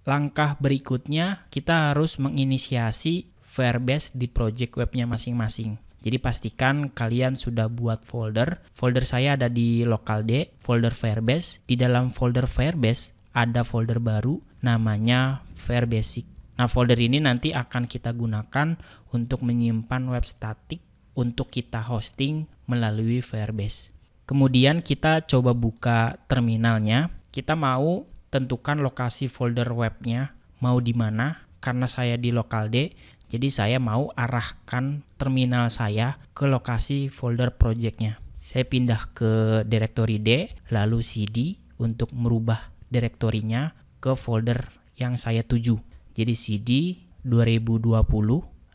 langkah berikutnya kita harus menginisiasi Firebase di project webnya masing-masing. Jadi pastikan kalian sudah buat folder. Folder saya ada di local D, folder Firebase. Di dalam folder Firebase ada folder baru namanya Firebasic. Nah, folder ini nanti akan kita gunakan untuk menyimpan web static untuk kita hosting melalui Firebase. Kemudian kita coba buka terminalnya. Kita mau tentukan lokasi folder webnya mau di mana. Karena saya di local D, jadi saya mau arahkan terminal saya ke lokasi folder projectnya. Saya pindah ke direktori D, lalu CD untuk merubah direktorinya ke folder yang saya tuju. Jadi CD 2020,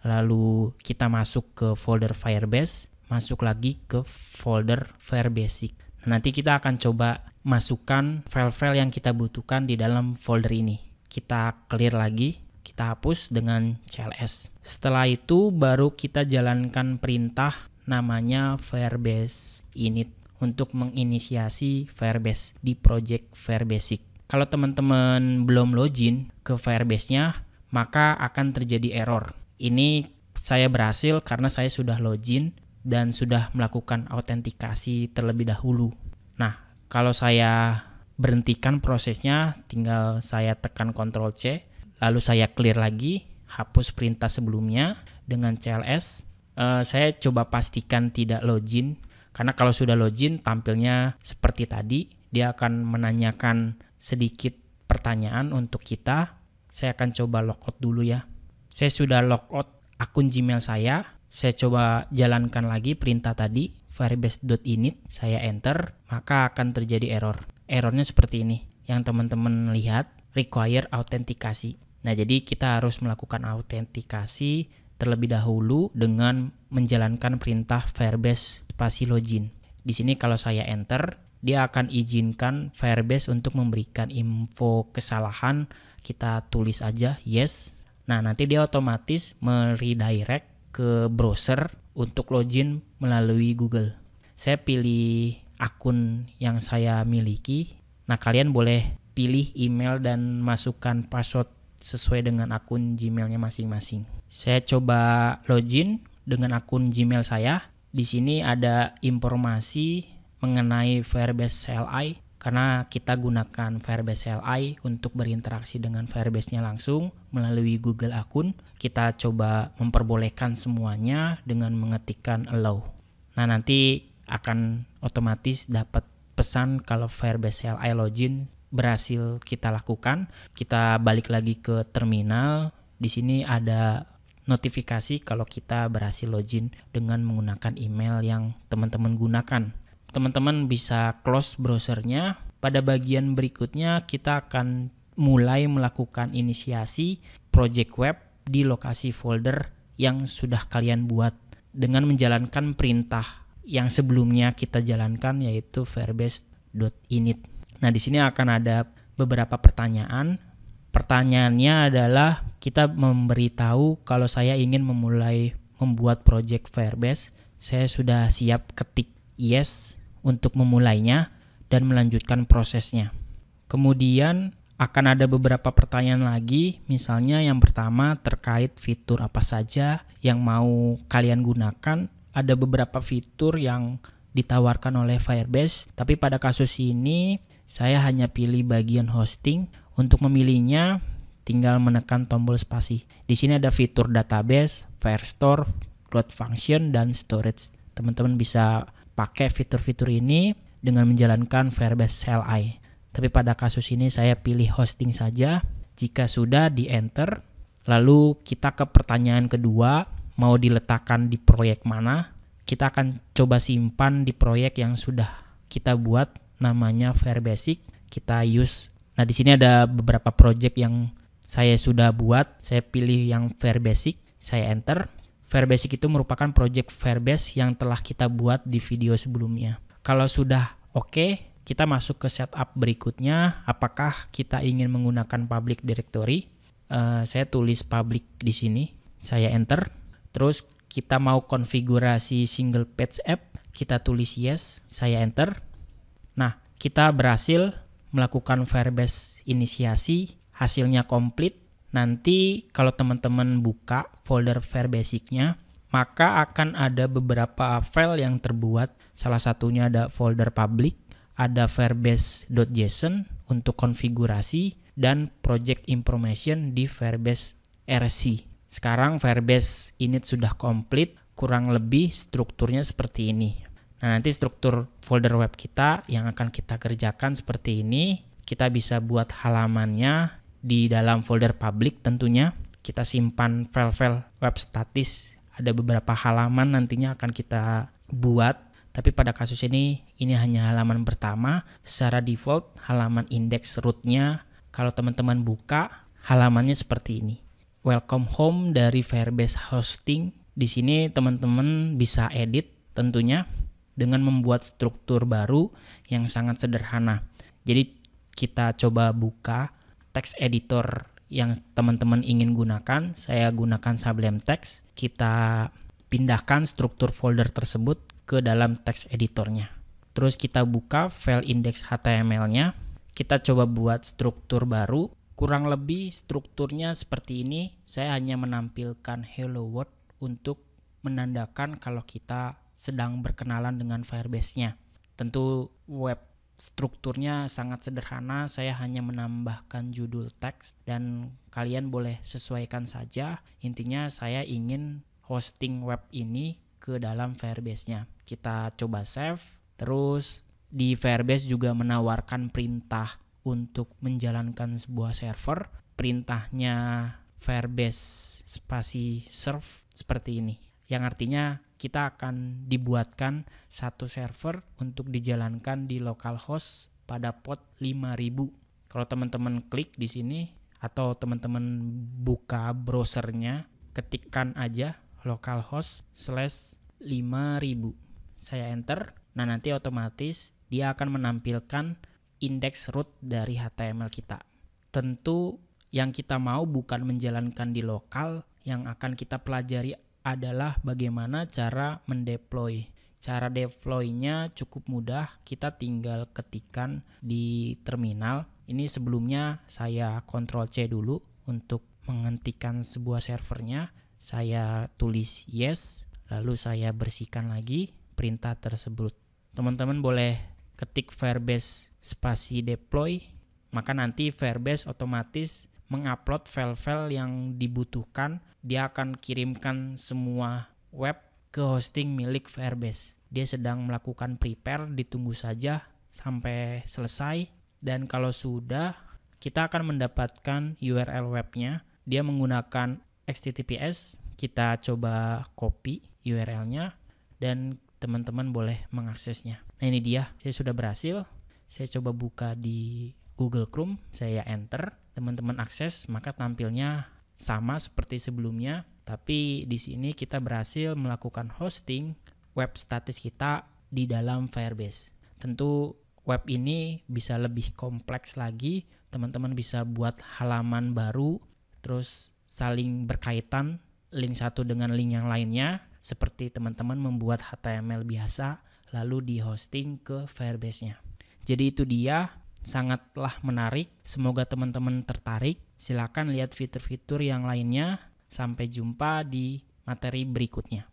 lalu kita masuk ke folder Firebase, masuk lagi ke folder Firebasic. Nanti kita akan coba masukkan file-file yang kita butuhkan di dalam folder ini. Kita clear lagi, kita hapus dengan cls. Setelah itu baru kita jalankan perintah namanya Firebase init untuk menginisiasi Firebase di project Firebasic. Kalau teman-teman belum login ke Firebase-nya, maka akan terjadi error. Ini saya berhasil karena saya sudah login dan sudah melakukan autentikasi terlebih dahulu. Nah, kalau saya berhentikan prosesnya, tinggal saya tekan Ctrl C, lalu saya clear lagi, hapus perintah sebelumnya dengan cls. Saya coba pastikan tidak login, karena kalau sudah login tampilnya seperti tadi. Dia akan menanyakan sedikit pertanyaan untuk kita. Saya akan coba logout dulu ya. Saya sudah logout akun Gmail saya. Saya coba jalankan lagi perintah tadi, firebase.init. Saya enter, maka akan terjadi error. Errornya seperti ini. Yang teman-teman lihat, require autentikasi. Nah, jadi kita harus melakukan autentikasi terlebih dahulu dengan menjalankan perintah firebase spasi login. Di sini kalau saya enter, dia akan izinkan Firebase untuk memberikan info kesalahan. Kita tulis aja yes. Nah, nanti dia otomatis meredirect ke browser untuk login melalui Google. Saya pilih akun yang saya miliki. Nah, kalian boleh pilih email dan masukkan password sesuai dengan akun Gmailnya masing-masing. Saya coba login dengan akun Gmail saya. Di sini ada informasi mengenai Firebase CLI, karena kita gunakan Firebase CLI untuk berinteraksi dengan Firebase-nya langsung melalui Google akun. Kita coba memperbolehkan semuanya dengan mengetikkan allow. Nah, nanti akan otomatis dapat pesan kalau Firebase CLI login berhasil kita lakukan. Kita balik lagi ke terminal. Di sini ada notifikasi kalau kita berhasil login dengan menggunakan email yang teman-teman gunakan. Teman-teman bisa close browsernya. Pada bagian berikutnya kita akan mulai melakukan inisiasi project web di lokasi folder yang sudah kalian buat dengan menjalankan perintah yang sebelumnya kita jalankan, yaitu firebase.init. Nah, di sini akan ada beberapa pertanyaan. Pertanyaannya adalah kita memberitahu kalau saya ingin memulai membuat project Firebase. Saya sudah siap ketik yes untuk memulainya dan melanjutkan prosesnya. Kemudian akan ada beberapa pertanyaan lagi, misalnya yang pertama terkait fitur apa saja yang mau kalian gunakan. Ada beberapa fitur yang ditawarkan oleh Firebase, tapi pada kasus ini saya hanya pilih bagian hosting. Untuk memilihnya tinggal menekan tombol spasi. Di sini ada fitur database, Firestore, Cloud Function, dan Storage. Teman-teman bisa pakai fitur-fitur ini dengan menjalankan Firebase CLI. Tapi pada kasus ini saya pilih hosting saja. Jika sudah di enter, lalu kita ke pertanyaan kedua, mau diletakkan di proyek mana? Kita akan coba simpan di proyek yang sudah kita buat, namanya Firebasic. Kita use. Nah, di sini ada beberapa proyek yang saya sudah buat. Saya pilih yang Firebasic, saya enter. Firebasic itu merupakan proyek Firebase yang telah kita buat di video sebelumnya. Kalau sudah oke, kita masuk ke setup berikutnya. Apakah kita ingin menggunakan public directory? Saya tulis public di sini. Saya enter. Terus kita mau konfigurasi single page app. Kita tulis yes. Saya enter. Nah, kita berhasil melakukan Firebase inisiasi hasilnya komplit, nanti kalau teman-teman buka folder Firebase-nya, maka akan ada beberapa file yang terbuat. Salah satunya ada folder public, ada firebase.json untuk konfigurasi, dan project information di Firebase RC. Sekarang Firebase init sudah komplit, kurang lebih strukturnya seperti ini. Nah, nanti struktur folder web kita yang akan kita kerjakan seperti ini. Kita bisa buat halamannya di dalam folder public tentunya. Kita simpan file-file web statis. Ada beberapa halaman nantinya akan kita buat. Tapi pada kasus ini hanya halaman pertama. Secara default, halaman index root-nya, kalau teman-teman buka, halamannya seperti ini. Welcome home dari Firebase Hosting. Di sini teman-teman bisa edit tentunya dengan membuat struktur baru yang sangat sederhana. Jadi kita coba buka text editor yang teman-teman ingin gunakan. Saya gunakan Sublime Text. Kita pindahkan struktur folder tersebut ke dalam text editornya. Terus kita buka file index HTML-nya. Kita coba buat struktur baru. Kurang lebih strukturnya seperti ini. Saya hanya menampilkan hello world untuk menandakan kalau kita sedang berkenalan dengan Firebase-nya. Tentu web strukturnya sangat sederhana. Saya hanya menambahkan judul teks dan kalian boleh sesuaikan saja. Intinya saya ingin hosting web ini ke dalam Firebase-nya. Kita coba save. Terus di Firebase juga menawarkan perintah untuk menjalankan sebuah server. Perintahnya Firebase spasi serve seperti ini. Yang artinya kita akan dibuatkan satu server untuk dijalankan di localhost pada port 5000. Kalau teman-teman klik di sini atau teman-teman buka browsernya, ketikkan aja localhost/5000. Saya enter. Nah, nanti otomatis dia akan menampilkan index root dari HTML kita. Tentu yang kita mau bukan menjalankan di lokal, yang akan kita pelajari adalah bagaimana cara mendeploy. Cara deploy-nya cukup mudah, kita tinggal ketikkan di terminal. Ini sebelumnya saya Ctrl+C dulu untuk menghentikan sebuah servernya. Saya tulis yes, lalu saya bersihkan lagi perintah tersebut. Teman-teman boleh ketik Firebase spasi deploy, maka nanti Firebase otomatis mengupload file-file yang dibutuhkan. Dia akan kirimkan semua web ke hosting milik Firebase. Dia sedang melakukan prepare, ditunggu saja sampai selesai. Dan kalau sudah, kita akan mendapatkan URL webnya. Dia menggunakan HTTPS. Kita coba copy URL-nya dan teman-teman boleh mengaksesnya. Nah, ini dia, saya sudah berhasil. Saya coba buka di Google Chrome, saya enter. Teman-teman akses, maka tampilnya sama seperti sebelumnya, tapi di sini kita berhasil melakukan hosting web statis kita di dalam Firebase. Tentu web ini bisa lebih kompleks lagi, teman-teman bisa buat halaman baru, terus saling berkaitan link satu dengan link yang lainnya, seperti teman-teman membuat HTML biasa, lalu di hosting ke Firebase-nya. Jadi itu dia. Sangatlah menarik, semoga teman-teman tertarik. Silakan lihat fitur-fitur yang lainnya. Sampai jumpa di materi berikutnya.